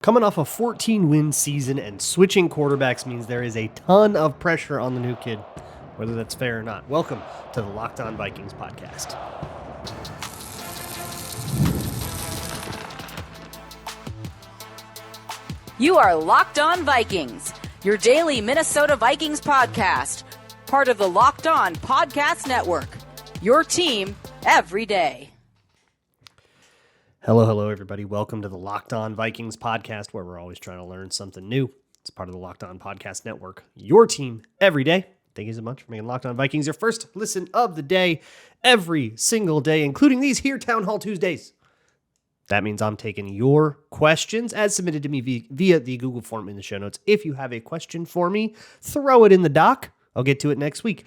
Coming off a 14-win season and switching quarterbacks means there is a ton of pressure on the new kid, whether that's fair or not. Welcome to the Locked On Vikings podcast. You are Locked On Vikings, your daily Minnesota Vikings podcast, part of the Locked On Podcast Network, your team every day. Hello, everybody. Welcome to the Locked On Vikings podcast, where we're always trying to learn something new. It's part of the Locked On Podcast Network, your team every day. Thank you so much for making Locked On Vikings your first listen of the day, every single day, including these here Town Hall Tuesdays. That means I'm taking your questions as submitted to me via the Google form in the show notes. If you have a question for me, throw it in the doc. I'll get to it next week.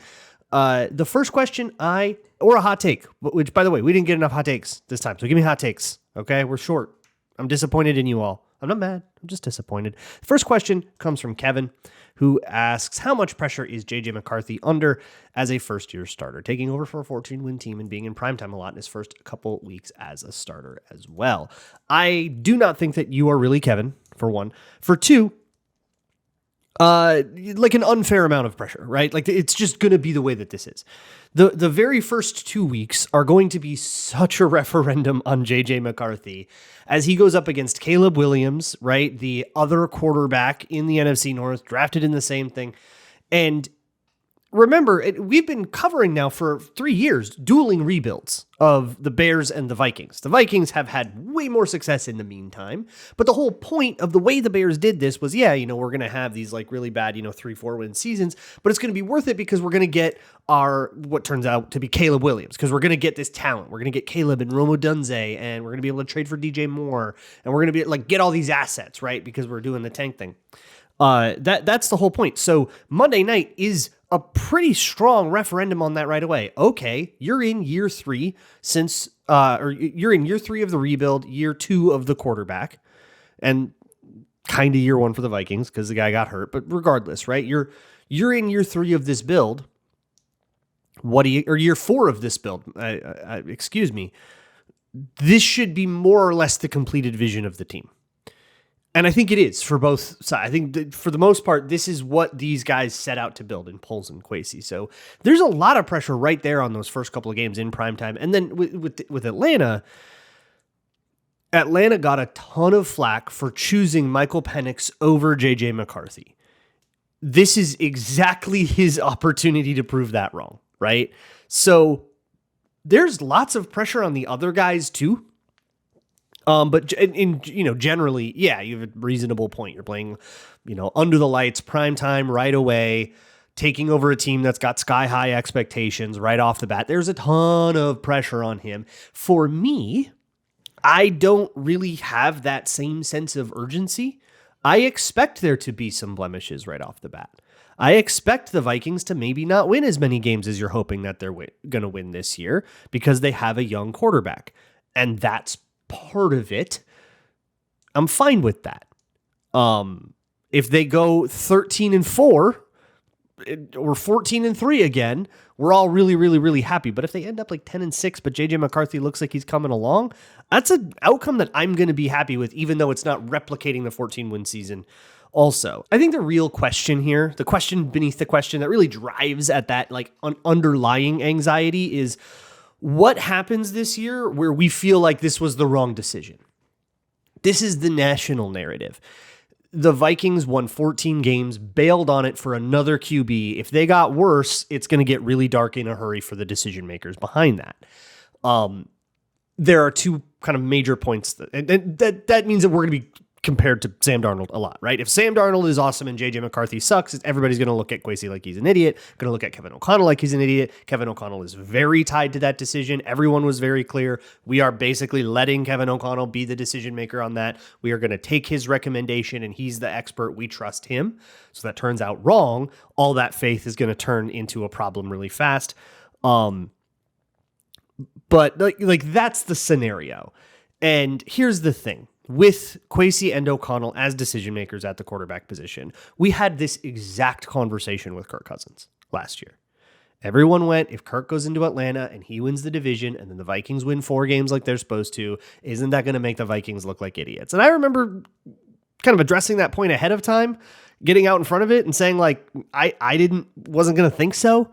The first question or a hot take, which, by the way, we didn't get enough hot takes this time, so give me hot takes. Okay, we're short. I'm disappointed in you all. I'm not mad. I'm just disappointed. First question comes from Kevin, who asks, how much pressure is J.J. McCarthy under as a first-year starter, taking over for a 14-win team and being in primetime a lot in his first couple weeks as a starter as well? I do not think that you are really Kevin, for one. For two, like an unfair amount of pressure, right? Like it's just going to be the way that this is. The very first 2 weeks are going to be such a referendum on J.J. McCarthy as he goes up against Caleb Williams, right? The other quarterback in the NFC North, drafted in the same thing. And remember, we've been covering now for 3 years dueling rebuilds of the Bears and the Vikings. The Vikings have had way more success in the meantime, but the whole point of the way the Bears did this was, we're going to have these like really bad, 3-4 win seasons, but it's going to be worth it because we're going to get what turns out to be Caleb Williams, because we're going to get this talent. We're going to get Caleb and Rome Odunze, and we're going to be able to trade for DJ Moore, and we're going to be get all these assets, right? Because we're doing the tank thing. That's the whole point. So Monday night is a pretty strong referendum on that right away. Okay, you're in year 3 you're in year 3 of the rebuild, year 2 of the quarterback, and kind of year 1 for the Vikings because the guy got hurt. But regardless, right? You're in year 3 of this build. Or year 4 of this build? Excuse me. This should be more or less the completed vision of the team. And I think it is for both sides. I think for the most part, this is what these guys set out to build in Poles and Kwesi. So there's a lot of pressure right there on those first couple of games in primetime. And then with Atlanta got a ton of flack for choosing Michael Penix over J.J. McCarthy. This is exactly his opportunity to prove that wrong, right? So there's lots of pressure on the other guys too. But generally, you have a reasonable point. You're playing, under the lights, prime time right away, taking over a team that's got sky high expectations right off the bat. There's a ton of pressure on him. For me, I don't really have that same sense of urgency. I expect there to be some blemishes right off the bat. I expect the Vikings to maybe not win as many games as you're hoping that they're going to win this year because they have a young quarterback. And that's part of it. I'm fine with that. If they go 13-4 or 14-3 again, we're all really, really, really happy. But if they end up like 10-6, but JJ McCarthy looks like he's coming along, that's an outcome that I'm going to be happy with, even though it's not replicating the 14-win season. Also, I think the real question here, the question beneath the question that really drives at that underlying anxiety is, what happens this year where we feel like this was the wrong decision? This is the national narrative. The Vikings won 14 games, bailed on it for another QB. If they got worse, it's going to get really dark in a hurry for the decision makers behind that. There are two kind of major points that means that we're going to be compared to Sam Darnold a lot, right? If Sam Darnold is awesome and J.J. McCarthy sucks, everybody's going to look at Kwesi like he's an idiot, going to look at Kevin O'Connell like he's an idiot. Kevin O'Connell is very tied to that decision. Everyone was very clear. We are basically letting Kevin O'Connell be the decision maker on that. We are going to take his recommendation, and he's the expert. We trust him. So that turns out wrong. All that faith is going to turn into a problem really fast. But that's the scenario. And here's the thing. With Kwesi and O'Connell as decision makers at the quarterback position, we had this exact conversation with Kirk Cousins last year. Everyone went, if Kirk goes into Atlanta and he wins the division and then the Vikings win 4 games like they're supposed to, isn't that going to make the Vikings look like idiots? And I remember kind of addressing that point ahead of time, getting out in front of it and saying like, wasn't going to think so.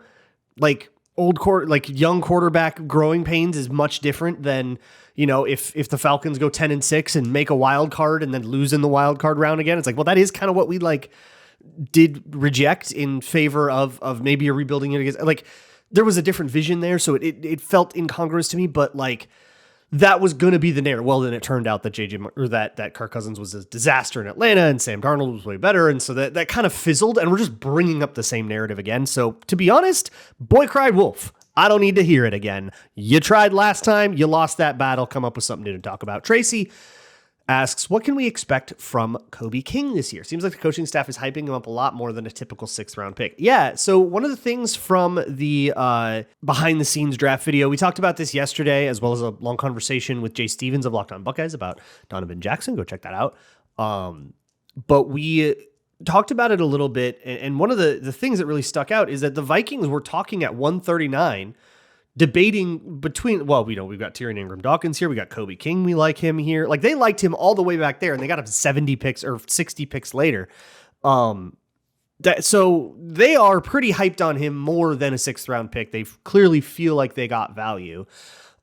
Like young quarterback growing pains is much different than, if the Falcons go 10-6 and make a wild card and then lose in the wild card round again. It's like, well, that is kind of what we did reject in favor of maybe a rebuilding it against. Like there was a different vision there. So it felt incongruous to me, but like that was going to be the narrative. Well, then it turned out that that Kirk Cousins was a disaster in Atlanta and Sam Darnold was way better. And so that kind of fizzled and we're just bringing up the same narrative again. So to be honest, boy cried wolf. I don't need to hear it again. You tried last time. You lost that battle. Come up with something new to talk about. Tracy asks, what can we expect from Kobe King this year? Seems like the coaching staff is hyping him up a lot more than a typical 6th round pick. Yeah, so one of the things from the behind the scenes draft video, we talked about this yesterday, as well as a long conversation with Jay Stevens of Locked On Buckeyes about Donovan Jackson. Go check that out. But we talked about it a little bit, and one of the things that really stuck out is that the Vikings were talking at 139, debating between, we've got Tyrion Ingram-Dawkins here. We got Kobe King. We like him here. Like they liked him all the way back there and they got him 70 picks or 60 picks later. So they are pretty hyped on him more than a 6th round pick. They clearly feel like they got value.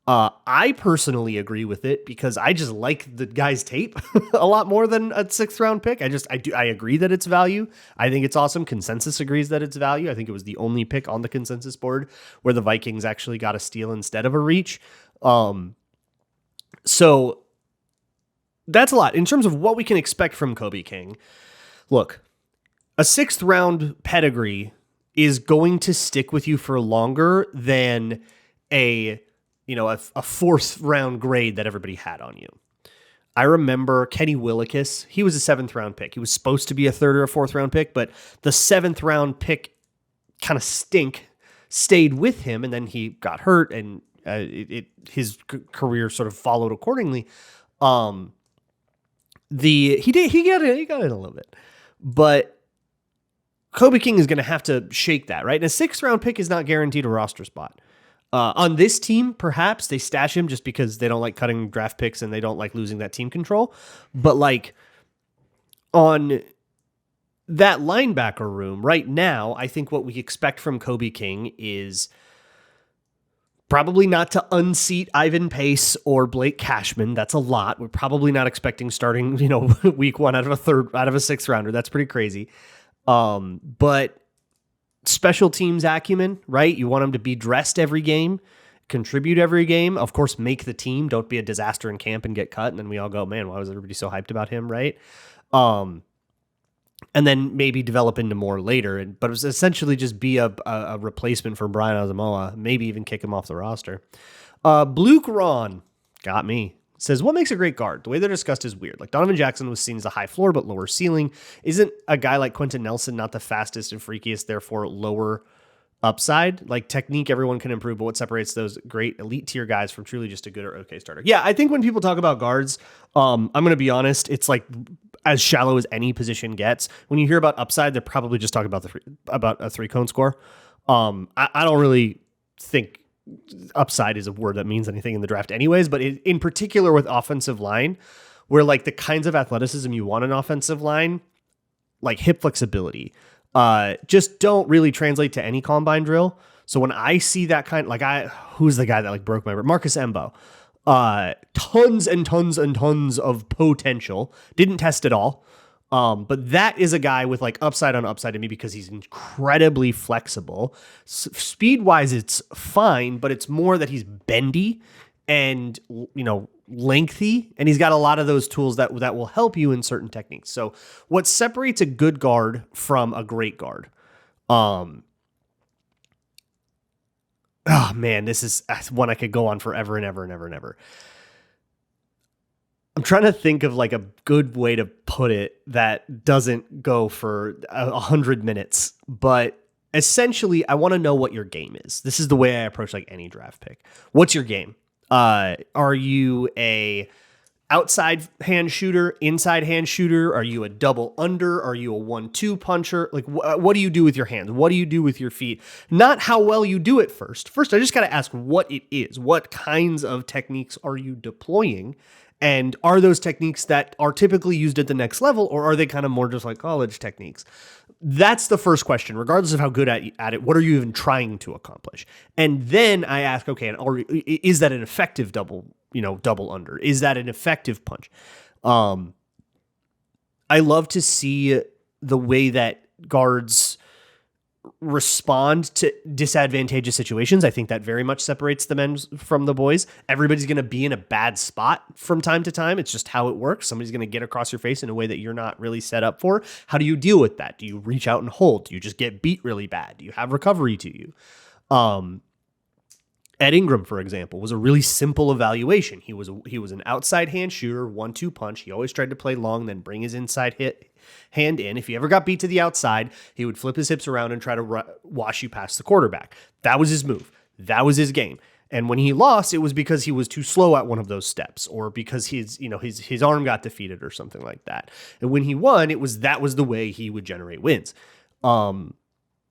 I personally agree with it because I just like the guy's tape a lot more than a 6th round pick. I agree that it's value. I think it's awesome. Consensus agrees that it's value. I think it was the only pick on the consensus board where the Vikings actually got a steal instead of a reach. So that's a lot in terms of what we can expect from Kobe King. Look, a 6th round pedigree is going to stick with you for longer than a 4th round grade that everybody had on you. I remember Kenny Willekes. He was a 7th round pick. He was supposed to be a 3rd or a 4th round pick, but the 7th round pick kind of stayed with him. And then he got hurt and his career sort of followed accordingly. He got it a little bit, but Kobe King is going to have to shake that, right? And a 6th round pick is not guaranteed a roster spot. On this team, perhaps they stash him just because they don't like cutting draft picks and they don't like losing that team control. But like on that linebacker room right now, I think what we expect from Kobe King is probably not to unseat Ivan Pace or Blake Cashman. That's a lot. We're probably not expecting starting, week 1 out of a 6th rounder. That's pretty crazy. But special teams acumen, right? You want him to be dressed every game, contribute every game, of course, make the team. Don't be a disaster in camp and get cut. And then we all go, man, why was everybody so hyped about him, right? And then maybe develop into more later. But it was essentially just be a replacement for Brian Asamoah, maybe even kick him off the roster. Blue Ron got me. Says, what makes a great guard? The way they're discussed is weird. Like Donovan Jackson was seen as a high floor but lower ceiling. Isn't a guy like Quentin Nelson not the fastest and freakiest, therefore lower upside? Like technique, everyone can improve, but what separates those great elite tier guys from truly just a good or okay starter? Yeah, I think when people talk about guards, I'm going to be honest, it's like as shallow as any position gets. When you hear about upside, they're probably just talking about a 3-cone score. I don't really think upside is a word that means anything in the draft anyways, but in particular with offensive line, where like the kinds of athleticism you want in offensive line, like hip flexibility, just don't really translate to any combine drill. So when I see that kind, who's the guy that like broke my Marcus Embo, tons and tons and tons of potential, didn't test it all. But that is a guy with like upside on upside to me because he's incredibly flexible. Speed wise, it's fine, but it's more that he's bendy and, lengthy, and he's got a lot of those tools that will help you in certain techniques. So what separates a good guard from a great guard? Oh man, this is one I could go on forever and ever and ever and ever. I'm trying to think of like a good way to put it that doesn't go for 100 minutes, but essentially I want to know what your game is. This is the way I approach like any draft pick. What's your game? Are you a outside hand shooter, inside hand shooter? Are you a double under? Are you a 1-2 puncher? Like what do you do with your hands? What do you do with your feet? Not how well you do it first. First, I just got to ask what it is. What kinds of techniques are you deploying? And are those techniques that are typically used at the next level, or are they kind of more just like college techniques? That's the first question, regardless of how good at it. What are you even trying to accomplish? And then I ask, okay, is that an effective double under? Is that an effective punch? I love to see the way that guards respond to disadvantageous situations. I think that very much separates the men from the boys. Everybody's going to be in a bad spot from time to time. It's just how it works. Somebody's going to get across your face in a way that you're not really set up for. How do you deal with that? Do you reach out and hold? Do you just get beat really bad? Do you have recovery to you? Ed Ingram, for example, was a really simple evaluation. He was an outside hand shooter, 1-2 punch. He always tried to play long, then bring his inside hand in. If he ever got beat to the outside, he would flip his hips around and try to wash you past the quarterback. That was his move. That was his game. And when he lost, it was because he was too slow at one of those steps, or because his arm got defeated or something like that. And when he won, that was the way he would generate wins.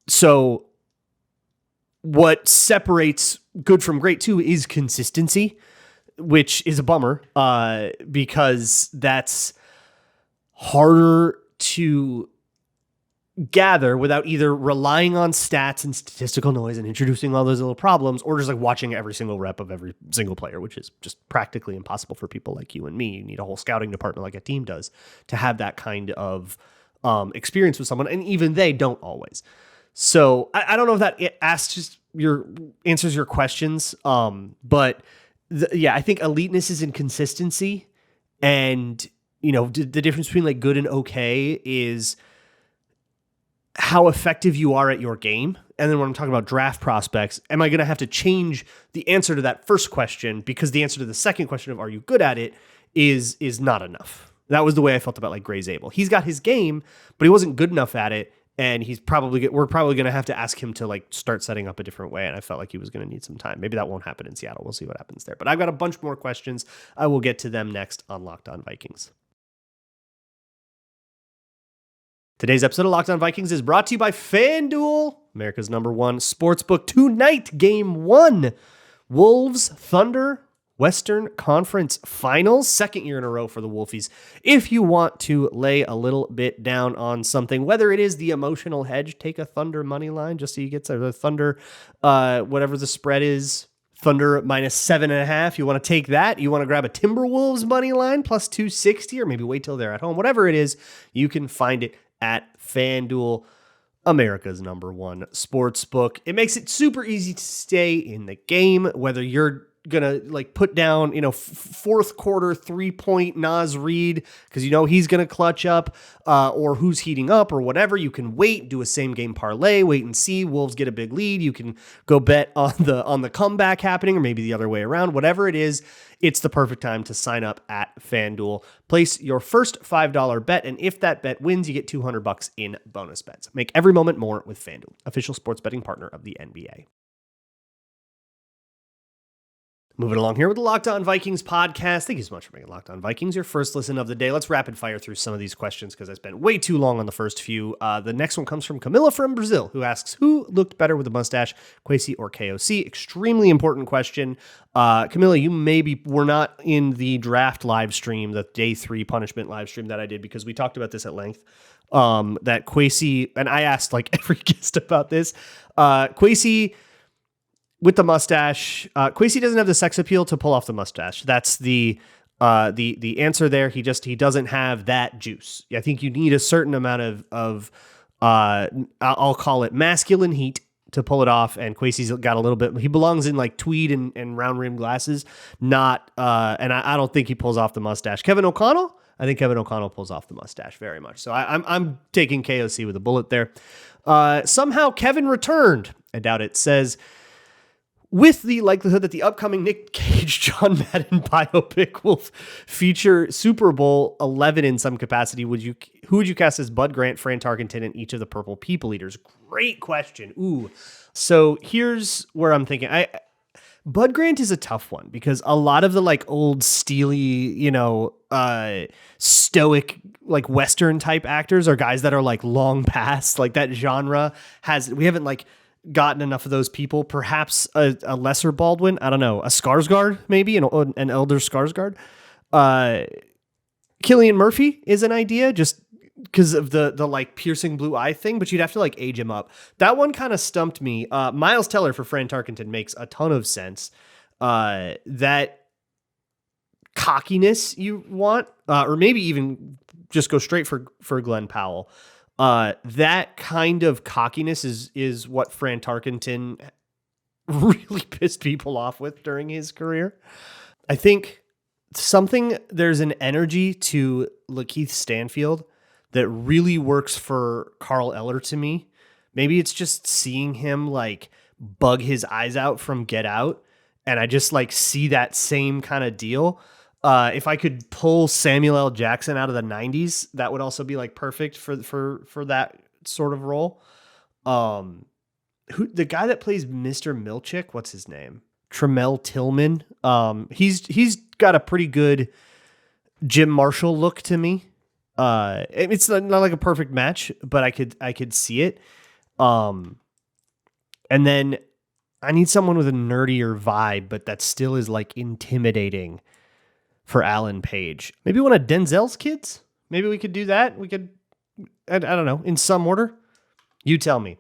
So what separates good from great too is consistency, which is a bummer because that's harder to gather without either relying on stats and statistical noise and introducing all those little problems, or just like watching every single rep of every single player, which is just practically impossible for people like you and me. You need a whole scouting department like a team does to have that kind of experience with someone, and even they don't always. So I don't know if that answers your questions. But I think eliteness is in consistency, and the difference between like good and okay is how effective you are at your game. And then when I'm talking about draft prospects, am I going to have to change the answer to that first question because the answer to the second question of are you good at it is not enough? That was the way I felt about like Gray Zabel. He's got his game, but he wasn't good enough at it. And we're probably going to have to ask him to like start setting up a different way. And I felt like he was going to need some time. Maybe that won't happen in Seattle. We'll see what happens there. But I've got a bunch more questions. I will get to them next on Locked On Vikings. Today's episode of Locked On Vikings is brought to you by FanDuel, America's #1 sportsbook. Tonight, Game 1, Wolves Thunder Western Conference Finals, second year in a row for the Wolfies. If you want to lay a little bit down on something, whether it is the emotional hedge, take a Thunder money line just so you get the Thunder, whatever the spread is, Thunder -7.5. You want to take that. You want to grab a Timberwolves money line plus 260, or maybe wait till they're at home. Whatever it is, you can find it at FanDuel, America's #1 sportsbook. It makes it super easy to stay in the game, whether you're gonna like put down fourth quarter 3-point Naz Reid because he's gonna clutch up, or who's heating up or whatever. You can wait, do a same game parlay, wait and see. Wolves get a big lead. You can go bet on the comeback happening, or maybe the other way around. Whatever it is, it's the perfect time to sign up at FanDuel. Place your first $5 bet, and if that bet wins, you get $200 in bonus bets. Make every moment more with FanDuel, official sports betting partner of the NBA. Moving along here with the Locked On Vikings podcast. Thank you so much for making Locked On Vikings your first listen of the day. Let's rapid fire through some of these questions because I spent way too long on the first few. The next one comes from Camilla from Brazil, who asks, who looked better with a mustache, Kwesi or KOC? Extremely important question. Camilla, you maybe were not in the draft live stream, the day 3 punishment live stream that I did, because we talked about this at length. That Kwesi, and I asked like every guest about this, Kwesi with the mustache, Kwesi doesn't have the sex appeal to pull off the mustache. That's the answer there. He doesn't have that juice. I think you need a certain amount of I'll call it masculine heat to pull it off. And Kwesi's got a little bit. He belongs in like tweed and round rimmed glasses. Not and I don't think he pulls off the mustache. Kevin O'Connell. I think Kevin O'Connell pulls off the mustache very much. So I'm taking KOC with a bullet there. Somehow Kevin returned. I doubt it. Says, with the likelihood that the upcoming Nick Cage John Madden biopic will feature Super Bowl 11 in some capacity, who would you cast as Bud Grant, Fran Tarkington, and each of the Purple People Eaters? Great question. Ooh. So here's where I'm thinking. Bud Grant is a tough one because a lot of the like old steely, stoic, like Western type actors are guys that are like long past, like that genre we haven't like gotten enough of those people. Perhaps a lesser Baldwin. I don't know. A Skarsgård, maybe an elder Skarsgård. Killian Murphy is an idea just because of the like piercing blue eye thing, but you'd have to like age him up. That one kind of stumped me. Miles Teller for Fran Tarkington makes a ton of sense. That cockiness you want, or maybe even just go straight for Glenn Powell. That kind of cockiness is what Fran Tarkington really pissed people off with during his career. I think there's an energy to Lakeith Stanfield that really works for Carl Eller to me. Maybe it's just seeing him like bug his eyes out from Get Out, and I just like see that same kind of deal. If I could pull Samuel L. Jackson out of the 90s, that would also be like perfect for that sort of role. The guy that plays Mr. Milchick, what's his name? Tremel Tillman. He's got a pretty good Jim Marshall look to me. It's not like a perfect match, but I could see it. And then I need someone with a nerdier vibe, but that still is like intimidating for Alan Page. Maybe one of Denzel's kids? Maybe we could do that. We could, I don't know, in some order. You tell me.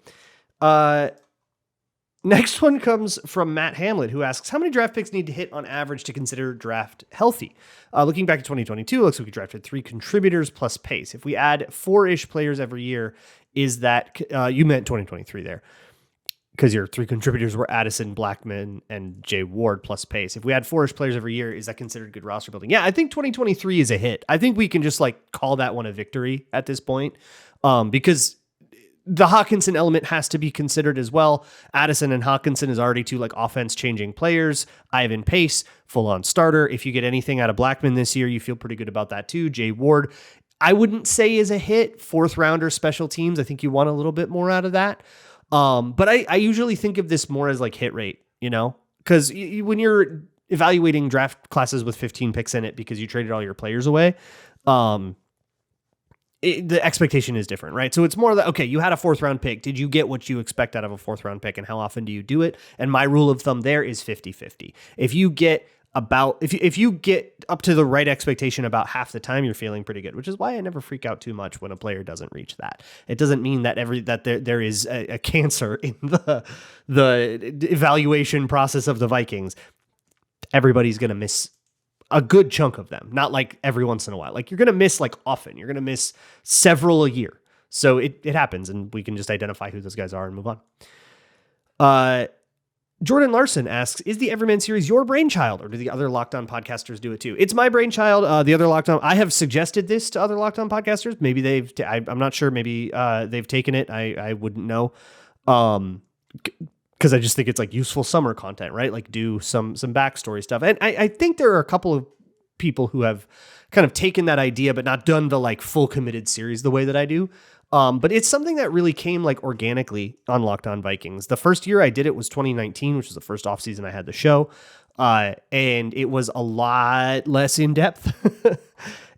Next one comes from Matt Hamlet, who asks, how many draft picks need to hit on average to consider draft healthy? Looking back at 2022, it looks like we drafted 3 contributors plus pace. If we add 4-ish players every year, is that, you meant 2023 there, because your 3 contributors were Addison, Blackman, and Jay Ward plus pace. If we add 4-ish players every year, is that considered good roster building? Yeah, I think 2023 is a hit. I think we can just like call that one a victory at this point, because the Hawkinson element has to be considered as well. Addison and Hawkinson is already 2 like offense changing players. Ivan Pace, full on starter. If you get anything out of Blackman this year, you feel pretty good about that too. Jay Ward, I wouldn't say is a hit. 4th rounder special teams. I think you want a little bit more out of that. But I usually think of this more as like hit rate, you know, because when you're evaluating draft classes with 15 picks in it because you traded all your players away, the expectation is different, right? So it's more that, okay, you had a 4th round pick. Did you get what you expect out of a 4th round pick, and how often do you do it? And my rule of thumb there is 50-50. If you get up to the right expectation about half the time, you're feeling pretty good, which is why I never freak out too much when a player doesn't reach that. It doesn't mean that there is a cancer in the evaluation process of the Vikings. Everybody's going to miss a good chunk of them, not like every once in a while. Like you're going to miss like often. You're going to miss several a year. So it happens, and we can just identify who those guys are and move on. Jordan Larson asks, is the Everyman series your brainchild, or do the other Locked On podcasters do it too? It's my brainchild. The other Locked On, I have suggested this to other Locked On podcasters. Maybe I'm not sure. Maybe they've taken it. I wouldn't know. Because I just think it's like useful summer content, right? Like do some backstory stuff. And I think there are a couple of people who have kind of taken that idea, but not done the like full committed series the way that I do. But it's something that really came like organically on Locked On Vikings. The first year I did it was 2019, which was the first offseason I had the show. And it was a lot less in depth.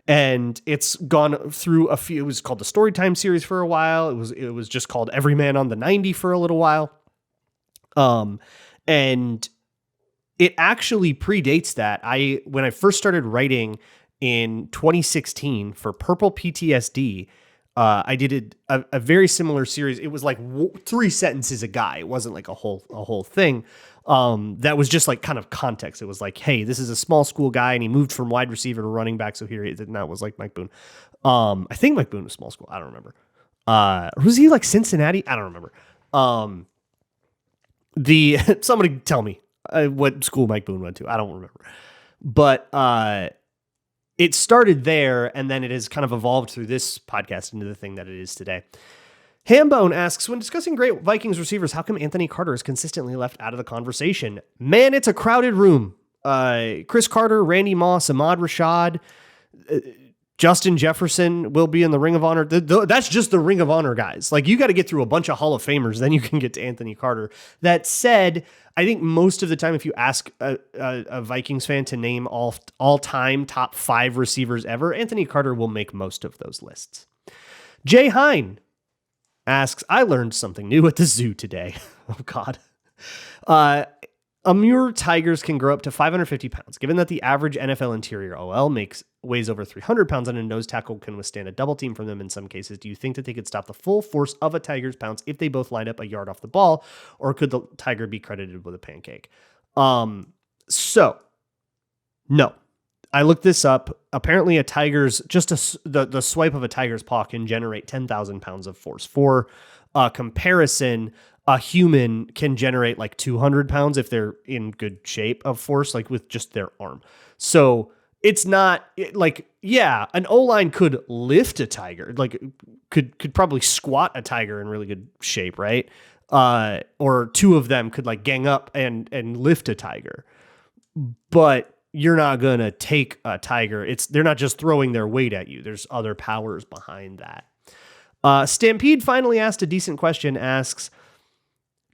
And it's gone through a few. It was called the Storytime series for a while. It was just called Everyman on the 90 for a little while. And it actually predates that. When I first started writing in 2016 for Purple PTSD, I did a very similar series. It was like 3 sentences a guy. It wasn't like a whole thing. That was just like kind of context. It was like, hey, this is a small school guy and he moved from wide receiver to running back. So here he is. And that was like Mike Boone. I think Mike Boone was small school. I don't remember. Was he like Cincinnati? I don't remember. Somebody tell me what school Mike Boone went to. I don't remember, but it started there, and then it has kind of evolved through this podcast into the thing that it is today. Hambone asks, when discussing great Vikings receivers, how come Anthony Carter is consistently left out of the conversation? Man, it's a crowded room. Chris Carter, Randy Moss, Ahmad Rashad, Justin Jefferson will be in the Ring of Honor. That's just the Ring of Honor guys. Like, you got to get through a bunch of Hall of Famers, then you can get to Anthony Carter. That said, I think most of the time, if you ask a Vikings fan to name all-time top 5 receivers ever, Anthony Carter will make most of those lists. Jay Hine asks, I learned something new at the zoo today. Oh, God. Amur tigers can grow up to 550 pounds. Given that the average NFL interior OL weighs over 300 pounds and a nose tackle can withstand a double team from them in some cases, do you think that they could stop the full force of a tiger's pounce if they both line up a yard off the ball, or could the tiger be credited with a pancake? So, no. I looked this up. Apparently a tiger's, the swipe of a tiger's paw can generate 10,000 pounds of force. For comparison, a human can generate like 200 pounds if they're in good shape of force, like with just their arm. So it's not like, yeah, an O-line could lift a tiger, like could probably squat a tiger in really good shape, right? Or two of them could like gang up and lift a tiger. But you're not going to take a tiger. They're not just throwing their weight at you. There's other powers behind that. Stampede finally asked a decent question, asks,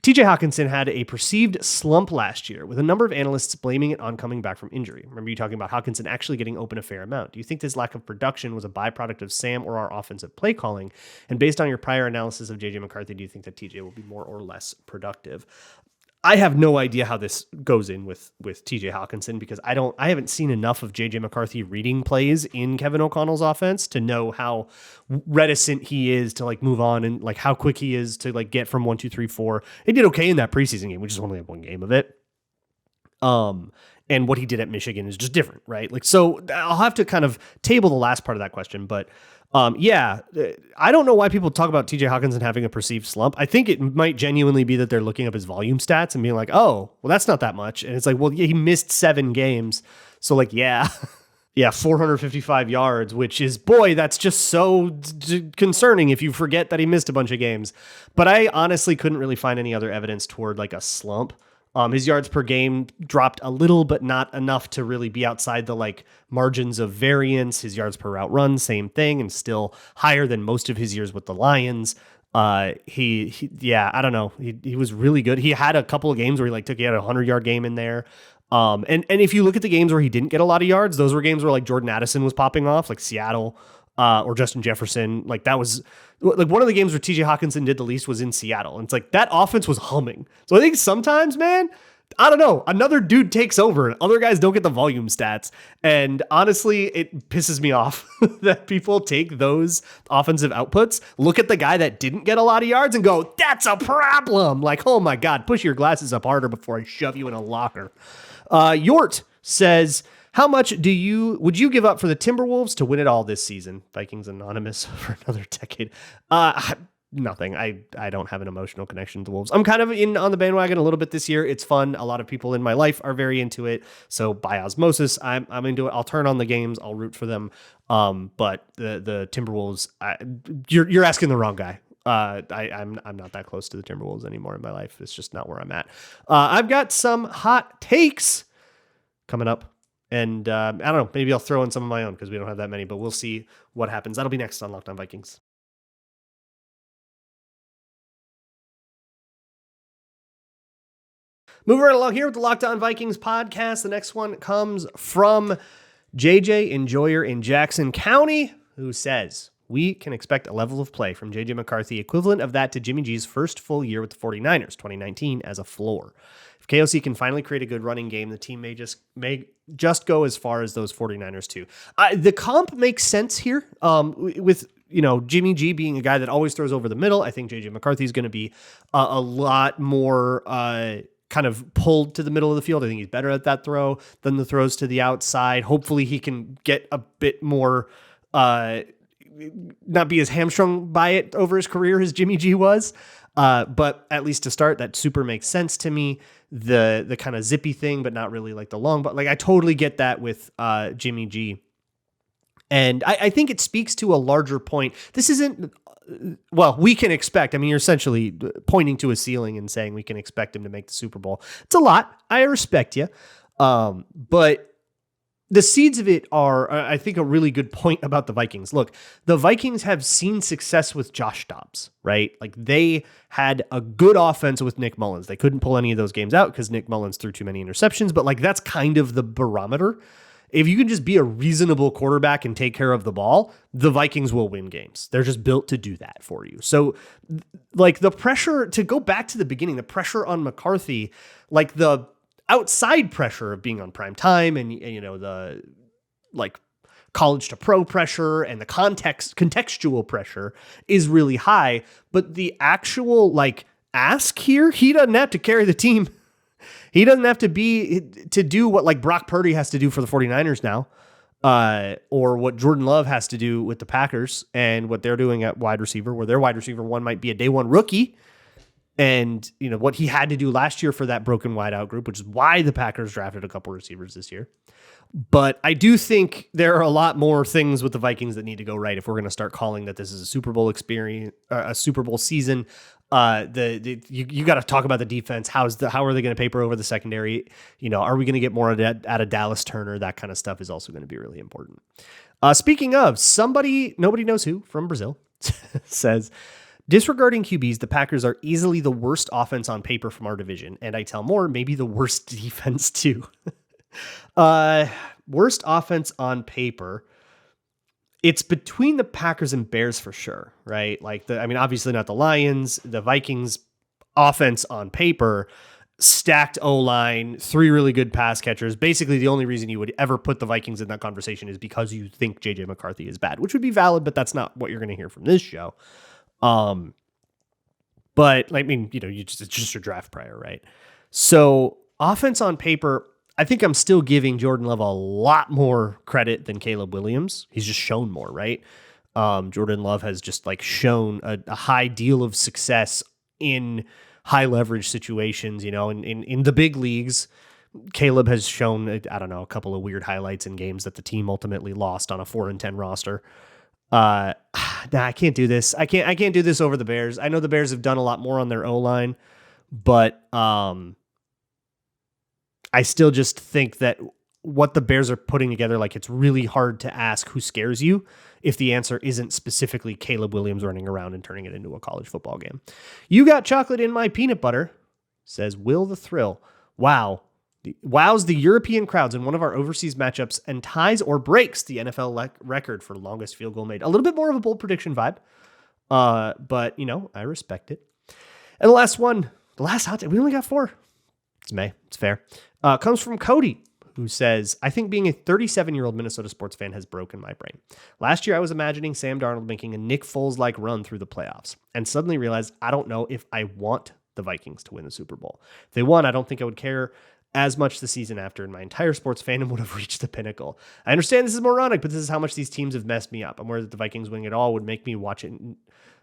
TJ Hawkinson had a perceived slump last year, with a number of analysts blaming it on coming back from injury. Remember you talking about Hawkinson actually getting open a fair amount. Do you think this lack of production was a byproduct of Sam or our offensive play calling? And based on your prior analysis of JJ McCarthy, do you think that TJ will be more or less productive? I have no idea how this goes in with TJ Hawkinson, because I haven't seen enough of JJ McCarthy reading plays in Kevin O'Connell's offense to know how reticent he is to like move on, and like how quick he is to like get from 1, 2, 3, 4. He did okay in that preseason game. We just only have one game of it. And what he did at Michigan is just different, right? Like, so I'll have to kind of table the last part of that question, but yeah, I don't know why people talk about TJ Hawkinson having a perceived slump. I think it might genuinely be that they're looking up his volume stats and being like, oh, well, that's not that much. And it's like, well, yeah, he missed 7 games. So like, yeah, 455 yards, which is, boy, that's just so concerning if you forget that he missed a bunch of games. But I honestly couldn't really find any other evidence toward like a slump. His yards per game dropped a little, but not enough to really be outside the like margins of variance. His yards per route run, same thing, and still higher than most of his years with the Lions. Yeah, I don't know. He was really good. He had a couple of games where he had a 100-yard game in there. And if you look at the games where he didn't get a lot of yards, those were games where like Jordan Addison was popping off, like Seattle, or Justin Jefferson. Like that was like one of the games where TJ Hawkinson did the least was in Seattle. And it's like that offense was humming. So I think sometimes, man, I don't know, another dude takes over and other guys don't get the volume stats. And honestly, it pisses me off that people take those offensive outputs, look at the guy that didn't get a lot of yards and go, that's a problem. Like, oh my God, push your glasses up harder before I shove you in a locker. Yort says, how much would you give up for the Timberwolves to win it all this season? Vikings Anonymous for another decade. Nothing. I don't have an emotional connection to the Wolves. I'm kind of in on the bandwagon a little bit this year. It's fun. A lot of people in my life are very into it. So by osmosis, I'm into it. I'll turn on the games. I'll root for them. But the Timberwolves, you're asking the wrong guy. I'm not that close to the Timberwolves anymore in my life. It's just not where I'm at. I've got some hot takes coming up. And I don't know, maybe I'll throw in some of my own because we don't have that many, but we'll see what happens. That'll be next on Locked On Vikings. Moving right along here with the Locked On Vikings podcast. The next one comes from JJ Enjoyer in Jackson County, who says, we can expect a level of play from JJ McCarthy equivalent of that to Jimmy G's first full year with the 49ers, 2019, as a floor. If KOC can finally create a good running game, the team may just go as far as those 49ers too. The comp makes sense here with Jimmy G being a guy that always throws over the middle. I think JJ McCarthy is going to be a lot more kind of pulled to the middle of the field. I think he's better at that throw than the throws to the outside. Hopefully he can get a bit more, not be as hamstrung by it over his career as Jimmy G was. But at least to start, that super makes sense to me. The kind of zippy thing, but not really like the long, but like I totally get that with Jimmy G. And I think it speaks to a larger point. This isn't, well, we can expect, I mean, you're essentially pointing to a ceiling and saying we can expect him to make the Super Bowl. It's a lot. I respect you. But the seeds of it are, I think, a really good point about the Vikings. Look, the Vikings have seen success with Josh Dobbs, right? Like they had a good offense with Nick Mullins. They couldn't pull any of those games out because Nick Mullins threw too many interceptions, but like that's kind of the barometer. If you can just be a reasonable quarterback and take care of the ball, the Vikings will win games. They're just built to do that for you. So like the pressure, to go back to the beginning, the pressure on McCarthy, like outside pressure of being on prime time and the like college to pro pressure and the contextual pressure is really high, but the actual like ask here, he doesn't have to carry the team. He doesn't have to do what like Brock Purdy has to do for the 49ers now, or what Jordan Love has to do with the Packers and what they're doing at wide receiver, where their wide receiver one might be a day one rookie. And what he had to do last year for that broken wideout group, which is why the Packers drafted a couple receivers this year. But I do think there are a lot more things with the Vikings that need to go right if we're going to start calling that this is a Super Bowl experience, a Super Bowl season. You got to talk about the defense. How are they going to paper over the secondary? Are we going to get more out of Dallas Turner? That kind of stuff is also going to be really important. Speaking of, somebody, nobody knows who, from Brazil, says, disregarding QBs, the Packers are easily the worst offense on paper from our division. And I tell more, maybe the worst defense too. Worst offense on paper. It's between the Packers and Bears for sure, right? Obviously not the Lions, the Vikings offense on paper, stacked O-line, 3 really good pass catchers. Basically, the only reason you would ever put the Vikings in that conversation is because you think JJ McCarthy is bad, which would be valid, but that's not what you're going to hear from this show. But it's just your draft prior, right? So offense on paper, I think I'm still giving Jordan Love a lot more credit than Caleb Williams. He's just shown more, right? Jordan Love has just shown a high deal of success in high leverage situations, in the big leagues. Caleb has shown, a couple of weird highlights in games that the team ultimately lost on a 4-10 roster. I can't do this. I can't do this over the Bears. I know the Bears have done a lot more on their O-line, but I still just think that what the Bears are putting together, it's really hard to ask who scares you if the answer isn't specifically Caleb Williams running around and turning it into a college football game. You got chocolate in my peanut butter, says Will the Thrill. Wow. Wows the European crowds in one of our overseas matchups and ties or breaks the NFL record for longest field goal made. A little bit more of a bold prediction vibe, but I respect it. And the last hot take, we only got 4. It's May. It's fair. Comes from Cody, who says, I think being a 37-year-old Minnesota sports fan has broken my brain. Last year, I was imagining Sam Darnold making a Nick Foles-like run through the playoffs and suddenly realized I don't know if I want the Vikings to win the Super Bowl. If they won, I don't think I would care as much the season after, and my entire sports fandom would have reached the pinnacle. I understand this is moronic, but this is how much these teams have messed me up. I'm worried that the Vikings winning it all would make me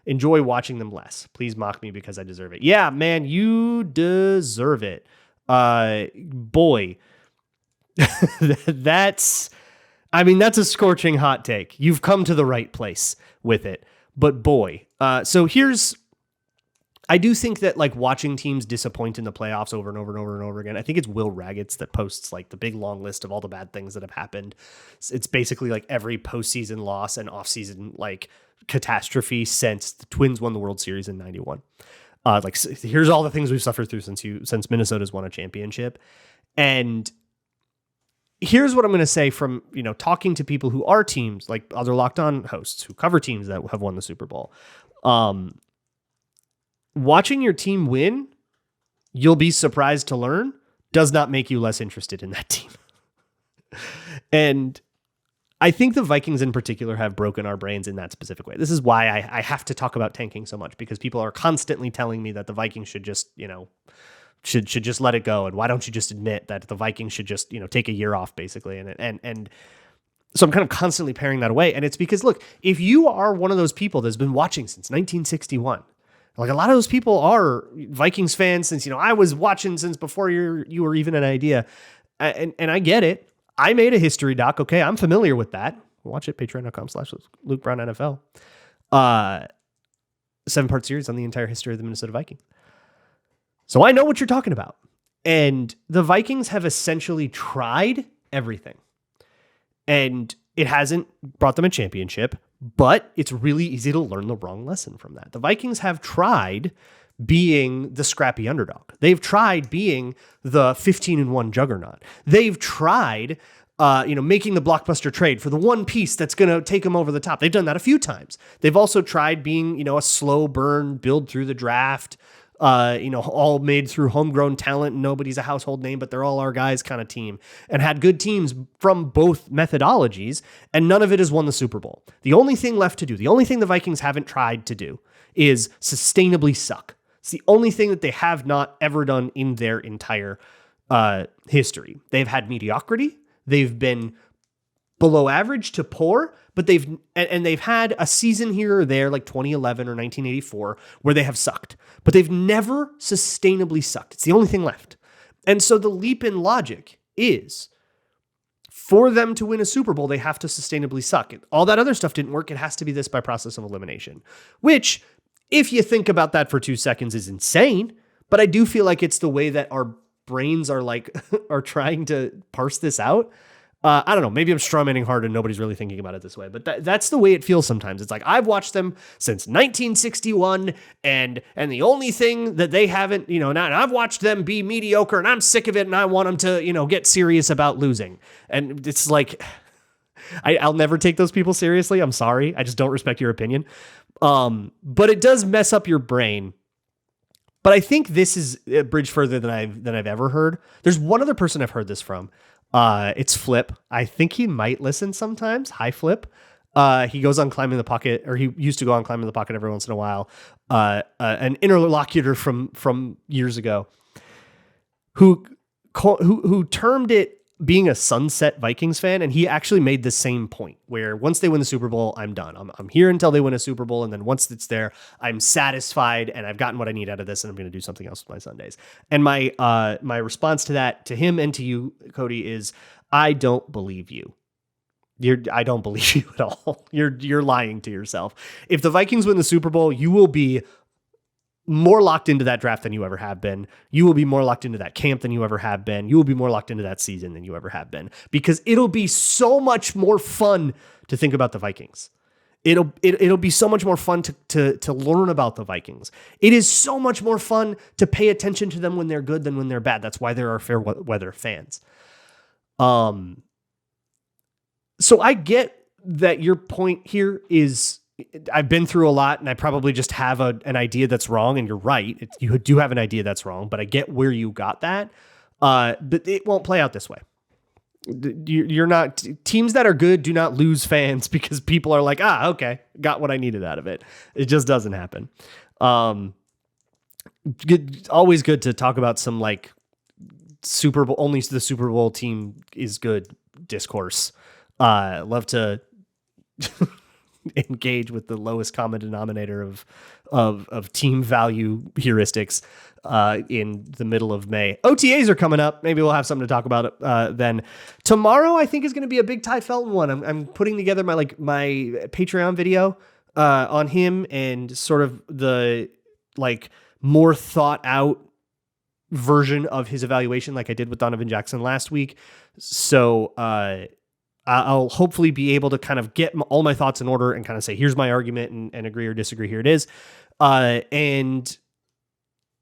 enjoy watching them less. Please mock me because I deserve it. Yeah, man, you deserve it. Boy, that's a scorching hot take. You've come to the right place with it, but boy, I do think that watching teams disappoint in the playoffs over and over and over and over again. I think it's Will Raggets that posts the big long list of all the bad things that have happened. It's basically every postseason loss and offseason catastrophe since the Twins won the World Series in '91. Here's all the things we've suffered through since Minnesota's won a championship. And here's what I'm going to say from, talking to people who are teams, like other Locked On hosts who cover teams that have won the Super Bowl. Watching your team win, you'll be surprised to learn, does not make you less interested in that team. And I think the Vikings in particular have broken our brains in that specific way. This is why I have to talk about tanking so much, because people are constantly telling me that the Vikings should just, should just let it go. And why don't you just admit that the Vikings should just, take a year off basically. And so I'm kind of constantly paring that away. And it's because, look, if you are one of those people that's been watching since 1961, a lot of those people are Vikings fans since, I was watching since before you were even an idea. And I get it. I made a history doc. Okay. I'm familiar with that. Watch it. Patreon.com/Luke Brown NFL. 7-part series on the entire history of the Minnesota Vikings. So I know what you're talking about. And the Vikings have essentially tried everything. And it hasn't brought them a championship, but it's really easy to learn the wrong lesson from that. The Vikings have tried being the scrappy underdog. They've tried being the 15-1 juggernaut. They've tried, making the blockbuster trade for the one piece that's going to take them over the top. They've done that a few times. They've also tried being, a slow burn, build through the draft, all made through homegrown talent. Nobody's a household name, but they're all our guys kind of team, and had good teams from both methodologies, and none of it has won the Super Bowl. The only thing left to do, the only thing the Vikings haven't tried to do is sustainably suck. It's the only thing that they have not ever done in their entire history. They've had mediocrity. They've been below average to poor, but they've had a season here or there, like 2011 or 1984, where they have sucked, but they've never sustainably sucked. It's the only thing left. And so the leap in logic is, for them to win a Super Bowl, they have to sustainably suck. All that other stuff didn't work. It has to be this by process of elimination, which, if you think about that for 2 seconds, is insane. But I do feel like it's the way that our brains are are trying to parse this out. I don't know. Maybe I'm strawmanning hard and nobody's really thinking about it this way, but that's the way it feels sometimes. It's like, I've watched them since 1961, and the only thing that they haven't, and I've watched them be mediocre, and I'm sick of it, and I want them to, get serious about losing. And it's like, I'll never take those people seriously. I'm sorry. I just don't respect your opinion. But it does mess up your brain. But I think this is a bridge further than I've ever heard. There's one other person I've heard this from. It's Flip. I think he might listen sometimes. Hi, Flip. He goes on Climbing the Pocket, or he used to go on Climbing the Pocket every once in a while. An interlocutor from years ago who termed it being a sunset Vikings fan. And he actually made the same point, where once they win the Super Bowl, I'm done. I'm here until they win a Super Bowl. And then once it's there, I'm satisfied and I've gotten what I need out of this, and I'm going to do something else with my Sundays. And my response to that, to him and to you, Cody, is, I don't believe you. I don't believe you at all. You're lying to yourself. If the Vikings win the Super Bowl, you will be more locked into that draft than you ever have been. You will be more locked into that camp than you ever have been. You will be more locked into that season than you ever have been, because it'll be so much more fun to think about the Vikings. It'll be so much more fun to learn about the Vikings. It is so much more fun to pay attention to them when they're good than when they're bad. That's why there are fair weather fans. So I get that your point here is, I've been through a lot, and I probably just have an idea that's wrong, and you're right. You do have an idea that's wrong, but I get where you got that. But it won't play out this way. You're not, teams that are good do not lose fans because people are like, okay, got what I needed out of it. It just doesn't happen. Always good to talk about some Super Bowl, only the Super Bowl team is good discourse. Love to engage with the lowest common denominator of team value heuristics in the middle of May. OTAs are coming up. Maybe we'll have something to talk about then. Tomorrow, I think, is going to be a big Ty Felton one. I'm putting together my Patreon video on him, and sort of the more thought out version of his evaluation, like I did with Donovan Jackson last week. So I'll hopefully be able to kind of get all my thoughts in order and kind of say, here's my argument, and agree or disagree. Here it is. And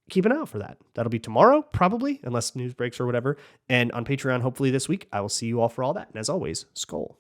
keep an eye out for that. That'll be tomorrow, probably, unless news breaks or whatever. And on Patreon, hopefully this week. I will see you all for all that. And as always, Skol.